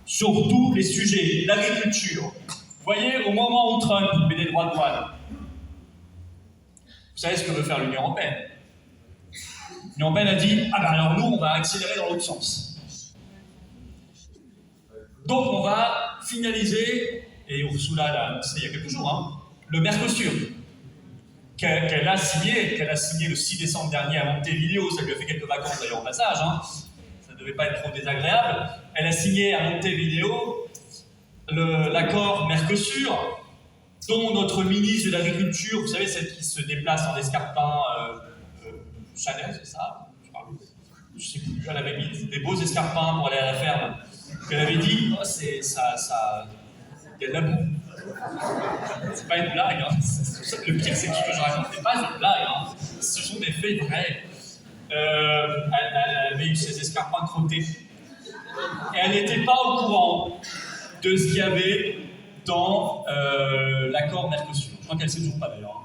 sur tous les sujets, l'agriculture. Vous voyez, au moment où Trump met des droits de douane, vous savez ce que veut faire l'Union européenne? L'Union européenne a dit, ah ben alors nous, on va accélérer dans l'autre sens. Donc on va finaliser, et Ursula l'a annoncé il y a quelques jours, hein, le Mercosur, qu'elle a signé le 6 décembre dernier à Montevideo. Ça lui a fait quelques vacances d'ailleurs au passage, hein. Ça ne devait pas être trop désagréable. Elle a signé à Montevideo l'accord Mercosur, dont notre ministre de l'Agriculture, vous savez, celle qui se déplace en escarpin, Chanel, c'est ça? Je sais plus, elle avait mis des beaux escarpins pour aller à la ferme. Elle avait dit, oh, il y a de la boue. C'est pas une blague, hein. Le pire, c'est que je raconte, c'est pas une blague, hein. Ce sont des faits vrais. Elle avait eu ses escarpins crottés. Et elle n'était pas au courant de ce qu'il y avait dans l'accord Mercosur. Je crois qu'elle ne sait toujours pas d'ailleurs.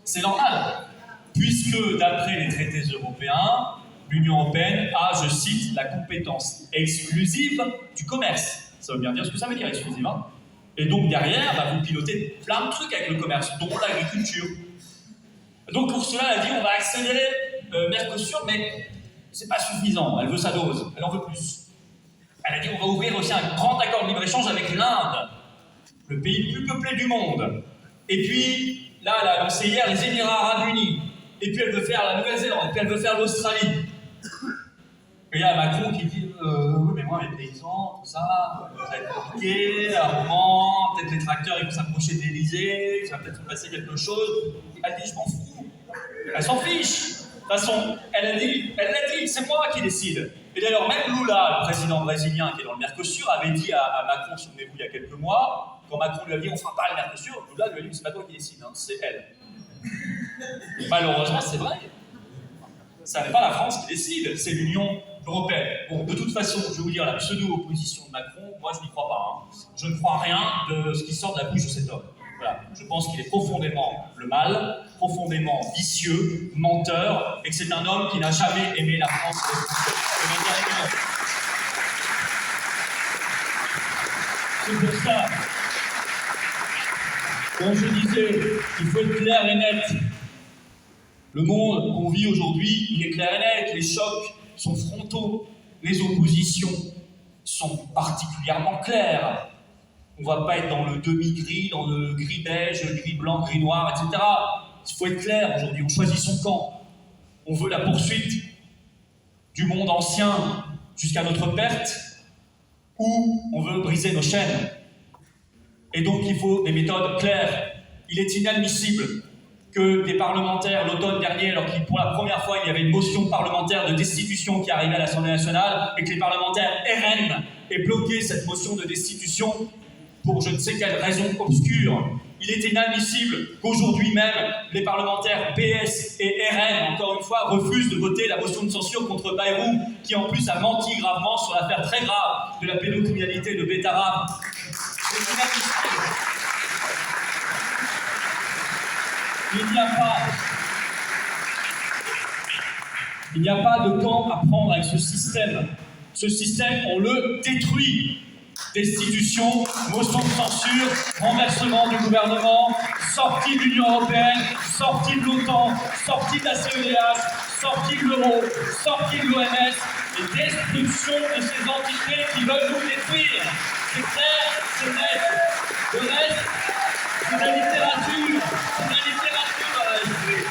C'est normal, puisque d'après les traités européens, l'Union européenne a, je cite, la compétence exclusive du commerce. Ça veut bien dire ce que ça veut dire, exclusive, hein. Et donc derrière, vous pilotez plein de trucs avec le commerce, dont l'agriculture. Donc Ursula a dit, on va accélérer Mercosur, mais c'est pas suffisant. Elle veut sa dose, elle en veut plus. Elle a dit, on va ouvrir aussi un grand accord de libre-échange avec l'Inde, le pays le plus peuplé du monde. Et puis, là, elle a annoncé hier les Émirats Arabes Unis. Et puis elle veut faire la Nouvelle-Zélande, et puis elle veut faire l'Australie. Et il y a Macron qui dit, oui, mais moi, les paysans, tout ça, ça va être compliqué, à un moment, peut-être les tracteurs, ils vont s'approcher de l'Élysée, il va peut-être se passer quelque chose. Elle dit, je m'en fous. Elle s'en fiche. De toute façon, elle l'a dit, c'est moi qui décide. Et d'ailleurs, même Lula, le président brésilien qui est dans le Mercosur, avait dit à Macron, souvenez-vous, il y a quelques mois, quand Macron lui a dit, on ne fera pas le Mercosur, Lula lui a dit, c'est pas toi qui décide, hein, c'est elle. Malheureusement, c'est vrai. Ça n'est pas la France qui décide, c'est l'Union européenne. Bon, de toute façon, je vais vous dire, la pseudo-opposition de Macron, moi je n'y crois pas. Hein. Je ne crois rien de ce qui sort de la bouche de cet homme. Voilà. Je pense qu'il est profondément le mal, profondément vicieux, menteur, et que c'est un homme qui n'a jamais aimé la France et les Français. C'est pour ça, quand je disais qu'il faut être clair et net, le monde qu'on vit aujourd'hui, il est clair et net, les chocs sont frontaux, les oppositions sont particulièrement claires. On ne va pas être dans le demi-gris, dans le gris-beige, gris-blanc, gris-noir, etc. Il faut être clair aujourd'hui, on choisit son camp. On veut la poursuite du monde ancien jusqu'à notre perte, ou on veut briser nos chaînes. Et donc il faut des méthodes claires. Il est inadmissible que des parlementaires, l'automne dernier, alors qu'il pour la première fois il y avait une motion parlementaire de destitution qui arrivait à l'Assemblée nationale, et que les parlementaires RN aient bloqué cette motion de destitution pour je ne sais quelle raison obscure. Il est inadmissible qu'aujourd'hui même, les parlementaires PS et RN, encore une fois, refusent de voter la motion de censure contre Bayrou, qui en plus a menti gravement sur l'affaire très grave de la pédocriminalité de Betarabe. C'est inadmissible. Il n'y a pas de camp à prendre avec ce système. Ce système, on le détruit. Destitution, motion de censure, renversement du gouvernement, sortie de l'Union européenne, sortie de l'OTAN, sortie de la CEDH, sortie de l'euro, sortie de l'OMS et destruction de ces entités qui veulent nous détruire. C'est clair, c'est net. Le reste, c'est de la littérature. C'est de la littérature à la esprit.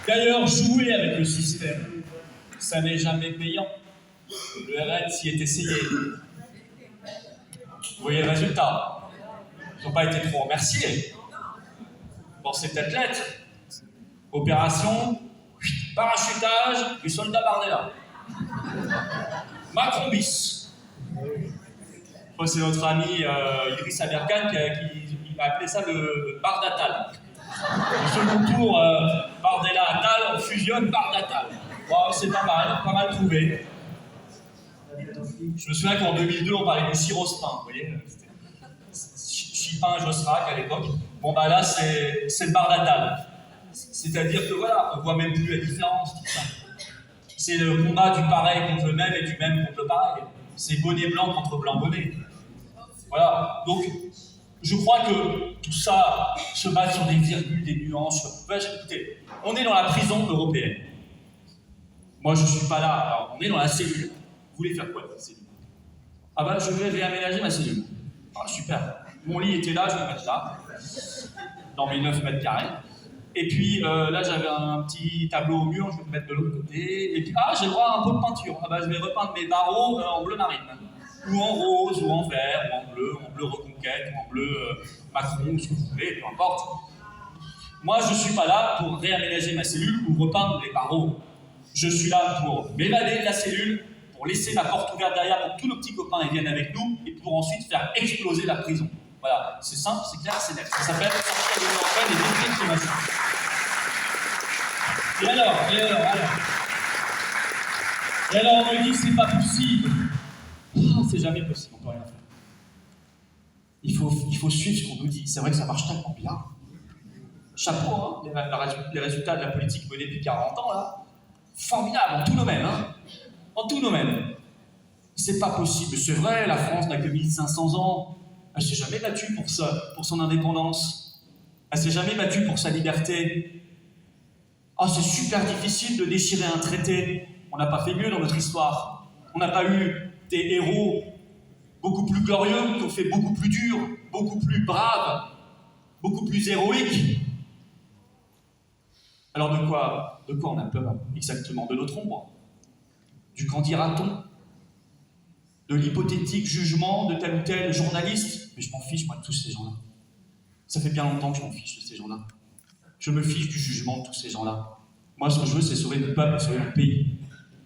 D'ailleurs, jouer avec le système, ça n'est jamais payant. Le RN s'y est essayé. Vous voyez le résultat. Ils n'ont pas été trop remerciés. Dans cette athlète, opération, parachutage du soldat Bardella. Macron bis. C'est notre ami Idriss Aberkan qui a appelé ça le bar d'Attal. Le second tour, Bardella-Attal, on fusionne Bard-Attal. Wow, c'est pas mal trouvé. Je me souviens qu'en 2002, on parlait du sirospin, vous voyez. Chipin, Josrac à l'époque. Bon bah là c'est le bar à table. C'est-à-dire que voilà, on voit même plus la différence, tout ça. C'est le combat du pareil contre le même et du même contre le pareil. C'est bonnet blanc contre blanc bonnet. Voilà, donc je crois que tout ça se base sur des virgules, des nuances. Écoutez, on est dans la prison européenne. Moi je suis pas là, alors on est dans la cellule. Vous voulez faire quoi de cette cellule? Ah bah je vais réaménager ma cellule. Ah super, mon lit était là, je vais le mettre là, dans mes 9 mètres carrés. Et puis là j'avais un petit tableau au mur, je vais le mettre de l'autre côté. Et puis j'ai le droit à un pot de peinture. Ah bah je vais repeindre mes barreaux en bleu marine. Ou en rose, ou en vert, ou en bleu reconquête, ou en bleu Macron, ou ce que vous voulez, peu importe. Moi je suis pas là pour réaménager ma cellule ou repeindre les barreaux. Je suis là pour m'évader de la cellule, pour laisser la porte ouverte derrière pour que tous nos petits copains viennent avec nous, et pour ensuite faire exploser la prison. Voilà, c'est simple, c'est clair, c'est net. Ça s'appelle sortir de l'Union européenne et décrémation. Et alors, on me dit que c'est pas possible. C'est jamais possible, on peut rien faire. Il faut suivre ce qu'on nous dit. C'est vrai que ça marche tellement bien. Chapeau, hein, les résultats de la politique menée depuis 40 ans, là. Formidable, en tout domaine, hein. En tout domaine. C'est pas possible, c'est vrai, la France n'a que 1500 ans. Elle s'est jamais battue pour ça, pour son indépendance. Elle s'est jamais battue pour sa liberté. C'est super difficile de déchirer un traité. On n'a pas fait mieux dans notre histoire. On n'a pas eu des héros beaucoup plus glorieux, qui ont fait beaucoup plus dur, beaucoup plus braves, beaucoup plus héroïques. Alors de quoi on a peur exactement? De notre ombre? Du qu'en dira-t-on? De l'hypothétique jugement de tel ou tel journaliste? Mais je m'en fiche, moi, de tous ces gens-là. Ça fait bien longtemps que je m'en fiche de ces gens-là. Je me fiche du jugement de tous ces gens-là. Moi, ce que je veux, c'est sauver le peuple, sauver le pays.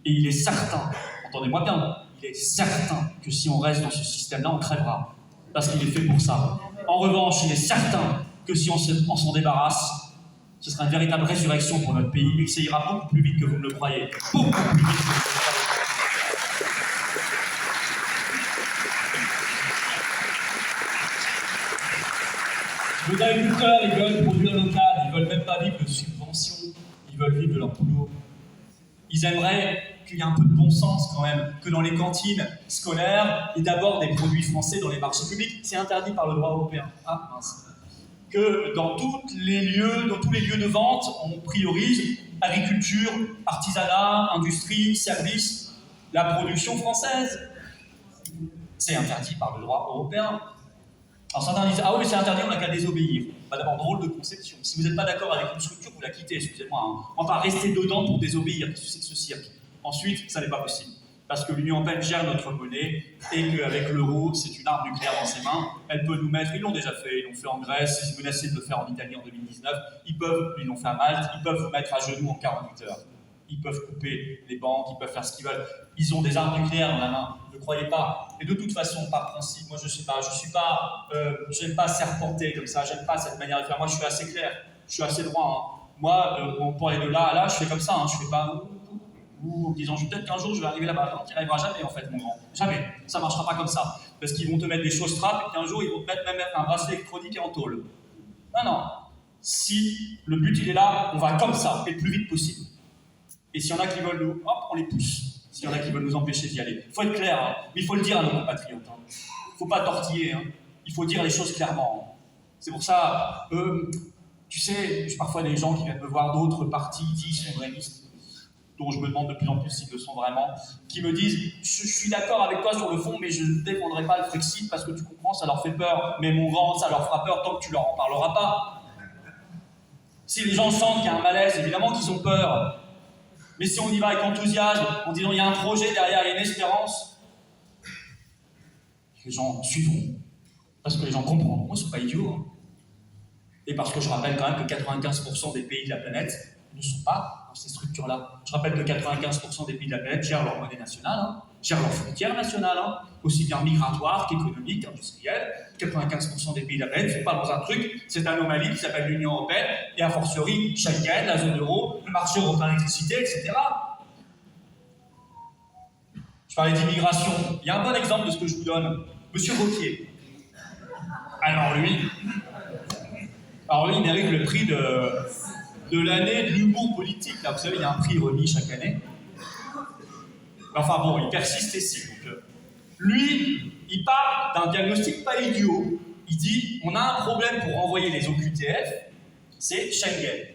Et il est certain, entendez-moi bien, il est certain que si on reste dans ce système-là, on crèvera. Parce qu'il est fait pour ça. En revanche, il est certain que si on s'en débarrasse, ce sera une véritable résurrection pour notre pays et que ça ira beaucoup plus vite que vous ne le croyez. Beaucoup plus vite que vous ne le croyez. Nos agriculteurs, ils veulent produire local, ils veulent même pas vivre de subventions, ils veulent vivre de leur boulot. Ils aimeraient qu'il y ait un peu de bon sens quand même, que dans les cantines scolaires, il y ait d'abord des produits français dans les marchés publics. C'est interdit par le droit européen. Ah mince. Que dans tous les lieux de vente, on priorise agriculture, artisanat, industrie, services, la production française. C'est interdit par le droit européen. Alors certains disent, oui, c'est interdit, on n'a qu'à désobéir. Bah, d'abord, drôle de conception. Si vous n'êtes pas d'accord avec une structure, vous la quittez, excusez-moi. Hein. On va pas rester dedans pour désobéir, qu'est-ce que c'est que ce cirque? Ensuite, ça n'est pas possible. Parce que l'Union européenne gère notre monnaie et qu'avec l'euro, c'est une arme nucléaire dans ses mains. Elle peut nous mettre, ils l'ont déjà fait, ils l'ont fait en Grèce, ils menaçaient de le faire en Italie en 2019, ils l'ont fait à Malte, ils peuvent vous mettre à genoux en 48 heures. Ils peuvent couper les banques, ils peuvent faire ce qu'ils veulent. Ils ont des armes nucléaires dans la main, ne croyez pas. Et de toute façon, par principe, moi j'aime pas serpenter comme ça, j'aime pas cette manière de faire. Moi je suis assez clair, je suis assez droit. Hein. Moi, pour aller de là à là, je fais comme ça, hein. Je fais pas en disant peut-être qu'un jour je vais arriver là-bas. Non, tu n'y arriveras jamais en fait, mon grand. Jamais. Ça ne marchera pas comme ça. Parce qu'ils vont te mettre des choses trappes et qu'un jour ils vont te mettre même un bracelet électronique et en tôle. Non. Si le but il est là, on va comme ça, et le plus vite possible. Et s'il y en a qui veulent nous, on les pousse. S'il y en a qui veulent nous empêcher d'y aller. Il faut être clair, hein. Mais il faut le dire à nos compatriotes. Hein. Il ne faut pas tortiller. Hein. Il faut dire les choses clairement. C'est pour ça, tu sais, j'ai parfois des gens qui viennent me voir d'autres partis dits souverainistes, dont je me demande de plus en plus s'ils le sont vraiment, qui me disent « Je suis d'accord avec toi sur le fond, mais je ne défendrai pas le Frexit parce que tu comprends, ça leur fait peur. Mais mon grand, ça leur fera peur tant que tu leur en parleras pas. » Si les gens sentent qu'il y a un malaise, évidemment qu'ils ont peur. Mais si on y va avec enthousiasme, en disant « Il y a un projet derrière, il y a une espérance », les gens suivront. Parce que les gens comprendront, ils ne sont pas idiots. Hein. Et parce que je rappelle quand même que 95% des pays de la planète ne sont pas dans ces structures-là. Je rappelle que 95% des pays de la planète gèrent leur monnaie nationale, hein, gèrent leurs frontières nationales, hein, aussi bien migratoires qu'économiques, industrielles. 95% des pays de la planète ne sont pas dans un truc, cette anomalie qui s'appelle l'Union européenne, et a fortiori Schengen, la zone euro, le marché européen d'électricité, etc. Je parlais d'immigration. Il y a un bon exemple de ce que je vous donne. Monsieur Wauquiez. Alors lui, il mérite le prix de l'année de l'humour politique. Là, vous savez, il y a un prix remis chaque année. Enfin bon, il persiste ici. Donc, lui, il parle d'un diagnostic pas idiot. Il dit, on a un problème pour renvoyer les OQTF, c'est Schengen.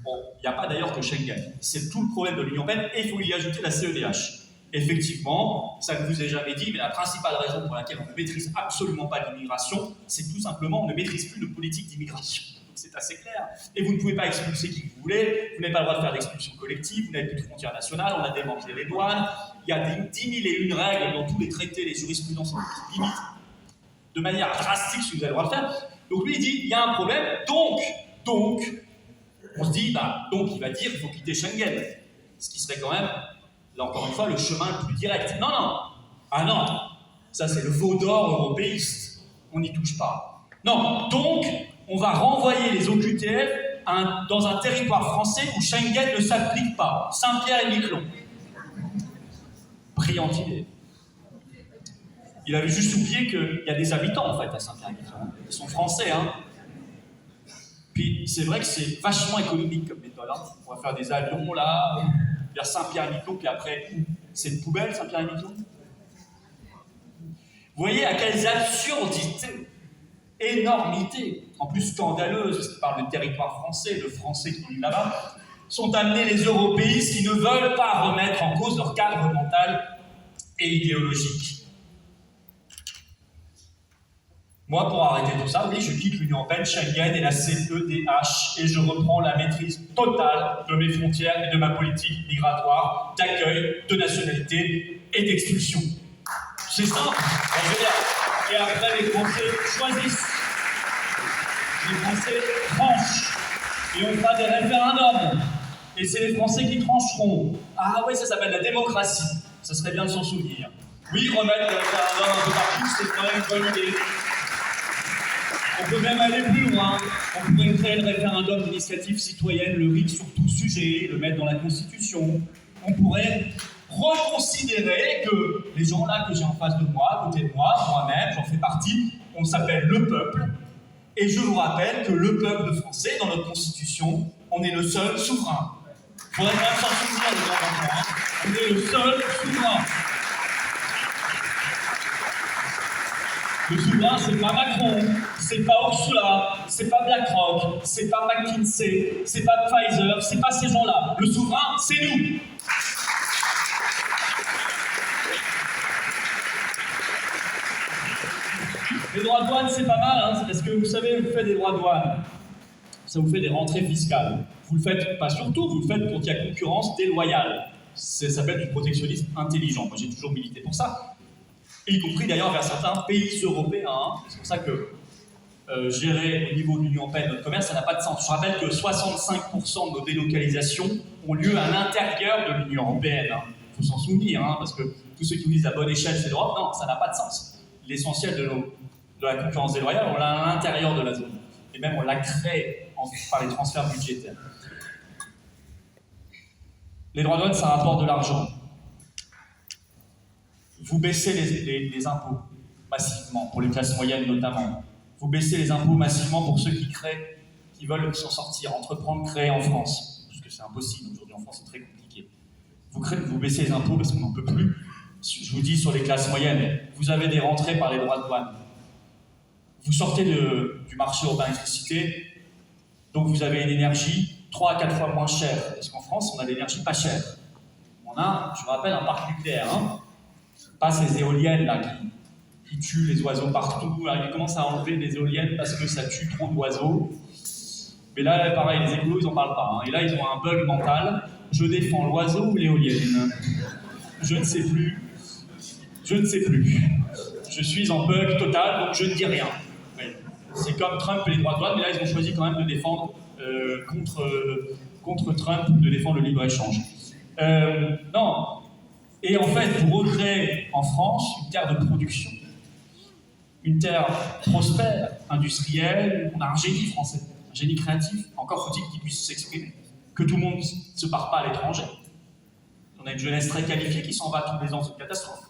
Bon, il n'y a pas d'ailleurs que Schengen. C'est tout le problème de l'Union européenne et il faut y ajouter la CEDH. Effectivement, ça ne vous est jamais dit, mais la principale raison pour laquelle on ne maîtrise absolument pas l'immigration, c'est tout simplement on ne maîtrise plus de politique d'immigration. C'est assez clair. Et vous ne pouvez pas expulser qui vous voulez, vous n'avez pas le droit de faire d'expulsion collective, vous n'avez plus de frontières nationales, on a démantelé les douanes, il y a 10 001 règles dans tous les traités, les jurisprudences qui limitent de manière drastique ce que vous avez le droit de faire. Donc lui il dit, il y a un problème, donc, on se dit, donc il va dire qu'il faut quitter Schengen. Ce qui serait quand même, là encore une fois, le chemin le plus direct. Non, ah non, ça c'est le veau d'or européiste, on n'y touche pas. Non, donc, on va renvoyer les OQTF dans un territoire français où Schengen ne s'applique pas, Saint-Pierre-et-Miquelon. Brillante idée. Il avait juste oublié qu'il y a des habitants en fait à Saint-Pierre-et-Miquelon. Ils sont français, hein. Puis c'est vrai que c'est vachement économique comme méthode. Hein. On va faire des avions là, vers Saint-Pierre-et-Miquelon, puis après, c'est une poubelle Saint-Pierre-et-Miquelon. Vous voyez à quelles absurdités, énormités, en plus scandaleuses, parce qu'ils parlent de territoire français, de Français qui vivent là-bas, sont amenés les européistes qui ne veulent pas remettre en cause leur cadre mental et idéologique. Moi, pour arrêter tout ça, oui, je quitte l'Union européenne, Schengen et la CEDH et je reprends la maîtrise totale de mes frontières et de ma politique migratoire, d'accueil, de nationalité et d'expulsion. C'est simple, et après les Français choisissent, les Français tranchent, et on fera des référendums, et c'est les Français qui trancheront. Ah ouais, ça s'appelle la démocratie, ça serait bien de s'en souvenir. Oui, remettre le référendum un peu partout, c'est quand même une bonne idée. On peut même aller plus loin. On pourrait créer le référendum d'initiative citoyenne, le RIC sur tout sujet, le mettre dans la Constitution. On pourrait reconsidérer que les gens là que j'ai en face de moi, à côté de moi, moi-même, j'en fais partie, on s'appelle le peuple. Et je vous rappelle que le peuple français, dans notre Constitution, on est le seul souverain. Il faudrait quand même s'en souvenir, les gens, hein. On est le seul souverain. Le souverain, c'est pas Macron, c'est pas Ursula, c'est pas BlackRock, c'est pas McKinsey, c'est pas Pfizer, c'est pas ces gens-là. Le souverain, c'est nous. Les droits de douane, c'est pas mal, hein, c'est parce que vous savez, vous faites des droits de douane, ça vous fait des rentrées fiscales. Vous le faites pas surtout, vous le faites pour qu'il y ait concurrence déloyale. Ça s'appelle du protectionnisme intelligent. Moi, j'ai toujours milité pour ça. Y compris d'ailleurs vers certains pays européens. Hein. C'est pour ça que gérer au niveau de l'Union européenne notre commerce, ça n'a pas de sens. Je rappelle que 65% de nos délocalisations ont lieu à l'intérieur de l'Union européenne. Il faut s'en souvenir, hein, parce que tous ceux qui vous disent à bonne échelle c'est l'Europe, non, ça n'a pas de sens. L'essentiel de la concurrence déloyale, on l'a à l'intérieur de la zone. Et même on la crée par les transferts budgétaires. Les droits de douane, ça rapporte de l'argent. Vous baissez les impôts massivement, pour les classes moyennes notamment. Vous baissez les impôts massivement pour ceux qui veulent s'en sortir, entreprendre, créer en France. Parce que c'est impossible, aujourd'hui en France c'est très compliqué. Vous baissez les impôts parce qu'on n'en peut plus. Je vous dis sur les classes moyennes, vous avez des rentrées par les droits de douane. Vous sortez du marché urbain électricité, donc vous avez une énergie 3 à 4 fois moins chère. Parce qu'en France, on a de l'énergie pas chère. On a, je vous rappelle, un parc nucléaire, hein. Pas ces éoliennes là qui tuent les oiseaux partout. Alors, ils commencent à enlever les éoliennes parce que ça tue trop d'oiseaux. Mais là, pareil, les écolos, ils n'en parlent pas. Hein. Et là, ils ont un bug mental. Je défends l'oiseau ou l'éolienne? Je ne sais plus. Je ne sais plus. Je suis en bug total, donc je ne dis rien. Oui. C'est comme Trump et les droits de douane, mais là, ils ont choisi quand même de défendre contre Trump, de défendre le libre-échange. Non. Et en fait, vous recréez en France une terre de production, une terre prospère, industrielle. On a un génie français, un génie créatif. Encore faut-il qu'il puisse s'exprimer, que tout le monde ne se part pas à l'étranger. On a une jeunesse très qualifiée qui s'en va tous les ans, c'est une catastrophe.